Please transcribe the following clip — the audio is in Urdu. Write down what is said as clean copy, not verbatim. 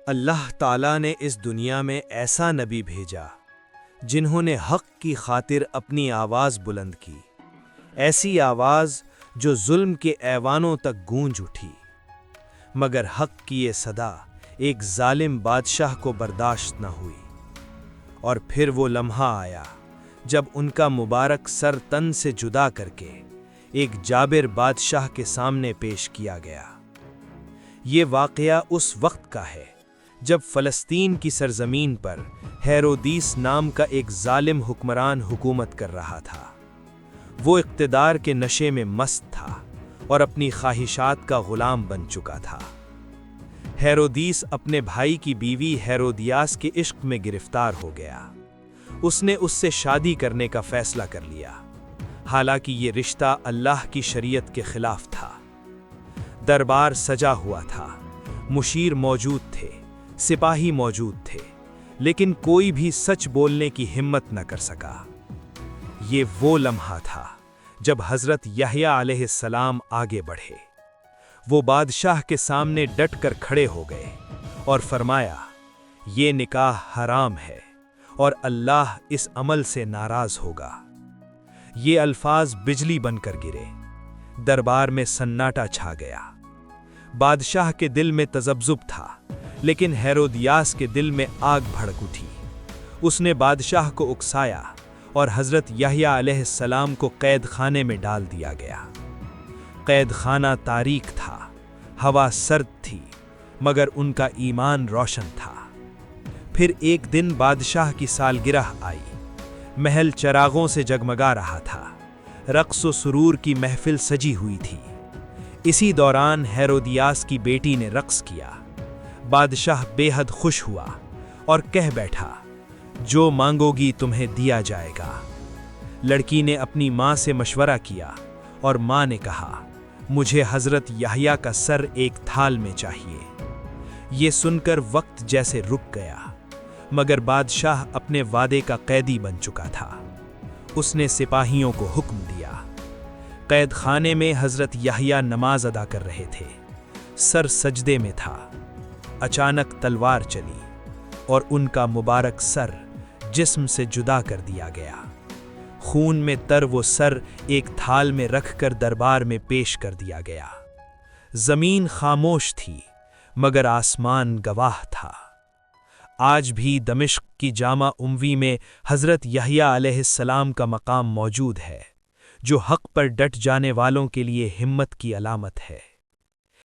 اللہ تعالیٰ نے اس دنیا میں ایسا نبی بھیجا جنہوں نے حق کی خاطر اپنی آواز بلند کی، ایسی آواز جو ظلم کے ایوانوں تک گونج اٹھی، مگر حق کی یہ صدا ایک ظالم بادشاہ کو برداشت نہ ہوئی۔ اور پھر وہ لمحہ آیا جب ان کا مبارک سر تن سے جدا کر کے ایک جابر بادشاہ کے سامنے پیش کیا گیا۔ یہ واقعہ اس وقت کا ہے جب فلسطین کی سرزمین پر ہیرودیس نام کا ایک ظالم حکمران حکومت کر رہا تھا۔ وہ اقتدار کے نشے میں مست تھا اور اپنی خواہشات کا غلام بن چکا تھا۔ ہیرودیس اپنے بھائی کی بیوی ہیرودیاس کے عشق میں گرفتار ہو گیا۔ اس نے اس سے شادی کرنے کا فیصلہ کر لیا، حالانکہ یہ رشتہ اللہ کی شریعت کے خلاف تھا۔ دربار سجا ہوا تھا، مشیر موجود تھے، سپاہی موجود تھے، لیکن کوئی بھی سچ بولنے کی ہمت نہ کر سکا۔ یہ وہ لمحہ تھا جب حضرت یحییٰ علیہ السلام آگے بڑھے۔ وہ بادشاہ کے سامنے ڈٹ کر کھڑے ہو گئے اور فرمایا، یہ نکاح حرام ہے اور اللہ اس عمل سے ناراض ہوگا۔ یہ الفاظ بجلی بن کر گرے، دربار میں سناٹا چھا گیا۔ بادشاہ کے دل میں تذبذب تھا، لیکن ہیرودیاس کے دل میں آگ بھڑک اٹھی۔ اس نے بادشاہ کو اکسایا اور حضرت یحییٰ علیہ السلام کو قید خانے میں ڈال دیا گیا۔ قید خانہ تاریک تھا، ہوا سرد تھی، مگر ان کا ایمان روشن تھا۔ پھر ایک دن بادشاہ کی سالگرہ آئی، محل چراغوں سے جگمگا رہا تھا، رقص و سرور کی محفل سجی ہوئی تھی۔ اسی دوران ہیرودیاس کی بیٹی نے رقص کیا۔ بادشاہ بے حد خوش ہوا اور کہہ بیٹھا، جو مانگو گی تمہیں دیا جائے گا۔ لڑکی نے اپنی ماں سے مشورہ کیا اور ماں نے کہا، مجھے حضرت یحییٰ کا سر ایک تھال میں چاہیے۔ یہ سن کر وقت جیسے رک گیا، مگر بادشاہ اپنے وعدے کا قیدی بن چکا تھا۔ اس نے سپاہیوں کو حکم دیا۔ قید خانے میں حضرت یحییٰ نماز ادا کر رہے تھے، سر سجدے میں تھا۔ اچانک تلوار چلی اور ان کا مبارک سر جسم سے جدا کر دیا گیا۔ خون میں تر وہ سر ایک تھال میں رکھ کر دربار میں پیش کر دیا گیا۔ زمین خاموش تھی، مگر آسمان گواہ تھا۔ آج بھی دمشق کی جامع اموی میں حضرت یحییٰ علیہ السلام کا مقام موجود ہے، جو حق پر ڈٹ جانے والوں کے لیے ہمت کی علامت ہے۔